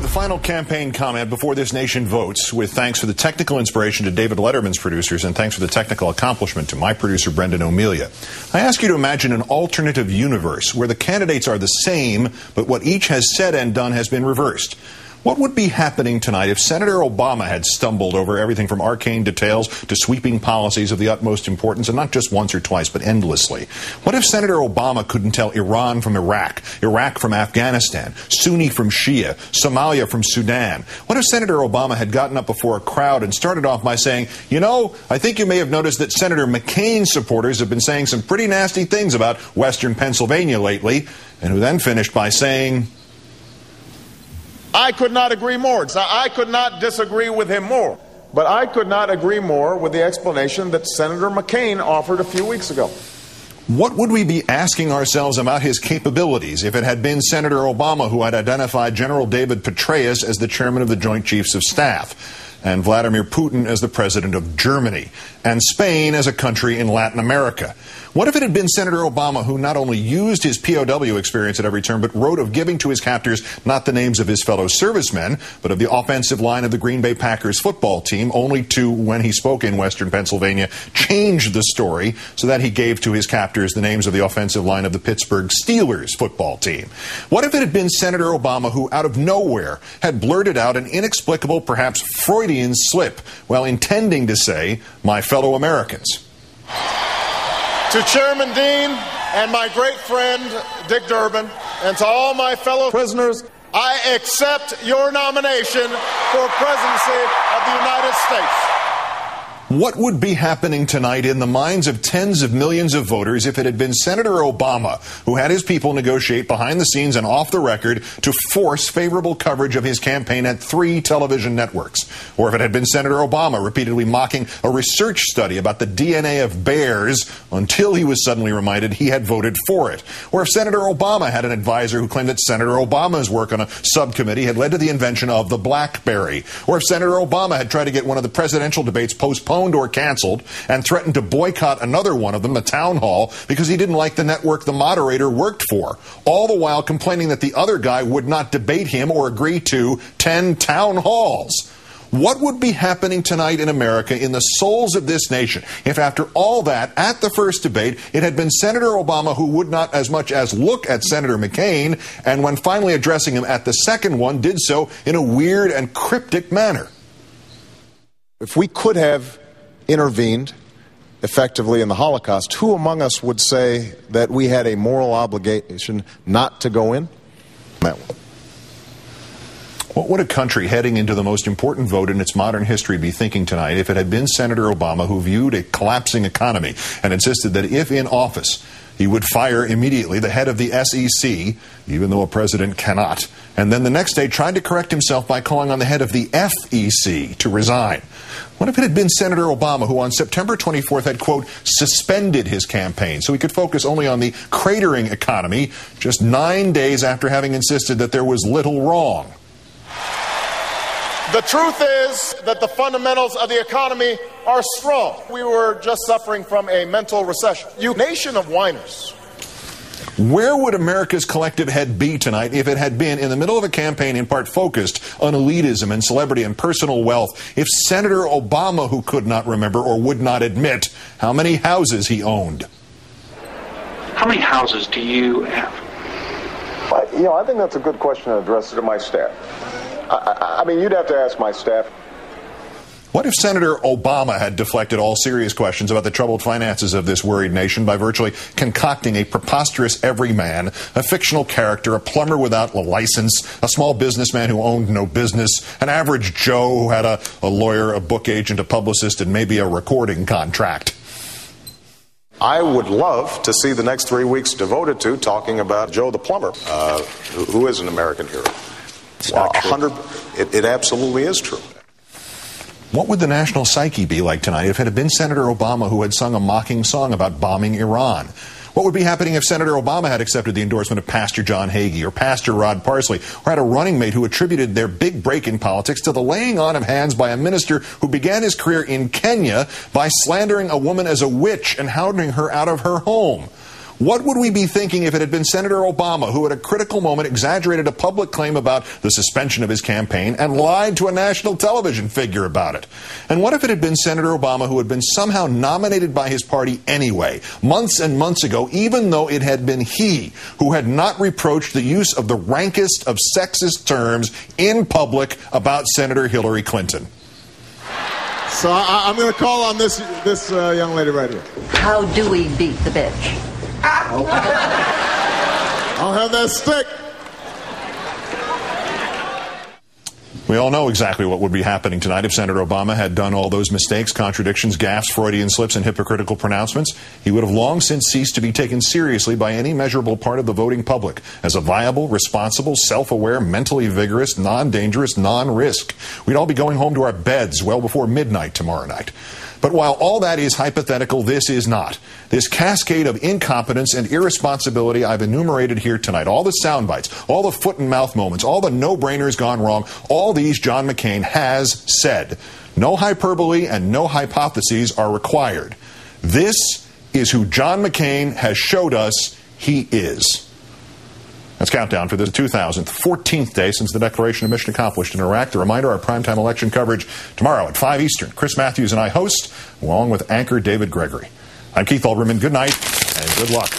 the final campaign comment before this nation votes, with thanks for the technical inspiration to David Letterman's producers and thanks for the technical accomplishment to my producer, Brendan O'Melia. I ask you to imagine an alternative universe where the candidates are the same, but what each has said and done has been reversed. What would be happening tonight if Senator Obama had stumbled over everything from arcane details to sweeping policies of the utmost importance, and not just once or twice, but endlessly? What if Senator Obama couldn't tell Iran from Iraq, Iraq from Afghanistan, Sunni from Shia, Somalia from Sudan? What if Senator Obama had gotten up before a crowd and started off by saying, you know, I think you may have noticed that Senator McCain supporters have been saying some pretty nasty things about Western Pennsylvania lately, and who then finished by saying, I could not agree more. I could not disagree with him more. But I could not agree more with the explanation that Senator McCain offered a few weeks ago. What would we be asking ourselves about his capabilities if it had been Senator Obama who had identified General David Petraeus as the chairman of the Joint Chiefs of Staff, and Vladimir Putin as the president of Germany, and Spain as a country in Latin America? What if it had been Senator Obama who not only used his POW experience at every turn, but wrote of giving to his captors not the names of his fellow servicemen, but of the offensive line of the Green Bay Packers football team, only to, when he spoke in Western Pennsylvania, change the story so that he gave to his captors the names of the offensive line of the Pittsburgh Steelers football team? What if it had been Senator Obama who, out of nowhere, had blurted out an inexplicable, perhaps Freudian slip while intending to say, my fellow Americans? To Chairman Dean and my great friend Dick Durbin, and to all my fellow prisoners, I accept your nomination for presidency of the United States. What would be happening tonight in the minds of tens of millions of voters if it had been Senator Obama who had his people negotiate behind the scenes and off the record to force favorable coverage of his campaign at 3 television networks? Or if it had been Senator Obama repeatedly mocking a research study about the DNA of bears until he was suddenly reminded he had voted for it? Or if Senator Obama had an advisor who claimed that Senator Obama's work on a subcommittee had led to the invention of the BlackBerry? Or if Senator Obama had tried to get one of the presidential debates postponed or canceled and threatened to boycott another one of them, the town hall, because he didn't like the network the moderator worked for, all the while complaining that the other guy would not debate him or agree to 10 town halls? What would be happening tonight in America, in the souls of this nation, if after all that, at the first debate, it had been Senator Obama who would not as much as look at Senator McCain, and when finally addressing him at the second one, did so in a weird and cryptic manner? If we could have intervened effectively in the Holocaust, who among us would say that we had a moral obligation not to go in? That one. What would a country heading into the most important vote in its modern history be thinking tonight if it had been Senator Obama who viewed a collapsing economy and insisted that if in office, he would fire immediately the head of the SEC, even though a president cannot, and then the next day tried to correct himself by calling on the head of the FEC to resign? What if it had been Senator Obama who on September 24th had, quote, suspended his campaign so he could focus only on the cratering economy just 9 days after having insisted that there was little wrong? The truth is that the fundamentals of the economy are strong. We were just suffering from a mental recession. You nation of whiners. Where would America's collective head be tonight if it had been in the middle of a campaign in part focused on elitism and celebrity and personal wealth, if Senator Obama, who could not remember or would not admit how many houses he owned? How many houses do you have? I think that's a good question to address to my staff. I mean, you'd have to ask my staff. What if Senator Obama had deflected all serious questions about the troubled finances of this worried nation by virtually concocting a preposterous everyman, a fictional character, a plumber without a license, a small businessman who owned no business, an average Joe who had a lawyer, a book agent, a publicist, and maybe a recording contract? I would love to see the next 3 weeks devoted to talking about Joe the plumber, who is an American hero. Well, 100, it absolutely is true. What would the national psyche be like tonight if it had been Senator Obama who had sung a mocking song about bombing Iran? What would be happening if Senator Obama had accepted the endorsement of Pastor John Hagee or Pastor Rod Parsley, or had a running mate who attributed their big break in politics to the laying on of hands by a minister who began his career in Kenya by slandering a woman as a witch and hounding her out of her home? What would we be thinking if it had been Senator Obama who at a critical moment exaggerated a public claim about the suspension of his campaign and lied to a national television figure about it? And what if it had been Senator Obama who had been somehow nominated by his party anyway, months and months ago, even though it had been he who had not reproached the use of the rankest of sexist terms in public about Senator Hillary Clinton? So I'm going to call on this young lady right here. How do we beat the bitch? I'll have that stick. We all know exactly what would be happening tonight if Senator Obama had done all those mistakes, contradictions, gaffes, Freudian slips, and hypocritical pronouncements. He would have long since ceased to be taken seriously by any measurable part of the voting public as a viable, responsible, self-aware, mentally vigorous, non-dangerous, non-risk. We'd all be going home to our beds well before midnight tomorrow night. But while all that is hypothetical, this is not. This cascade of incompetence and irresponsibility I've enumerated here tonight, all the sound bites, all the foot and mouth moments, all the no-brainers gone wrong, all these John McCain has said. No hyperbole and no hypotheses are required. This is who John McCain has showed us he is. Let's count down for the 2014th day since the declaration of mission accomplished in Iraq. The reminder, our primetime election coverage tomorrow at 5 Eastern. Chris Matthews and I host, along with anchor David Gregory. I'm Keith Olbermann. Good night and good luck.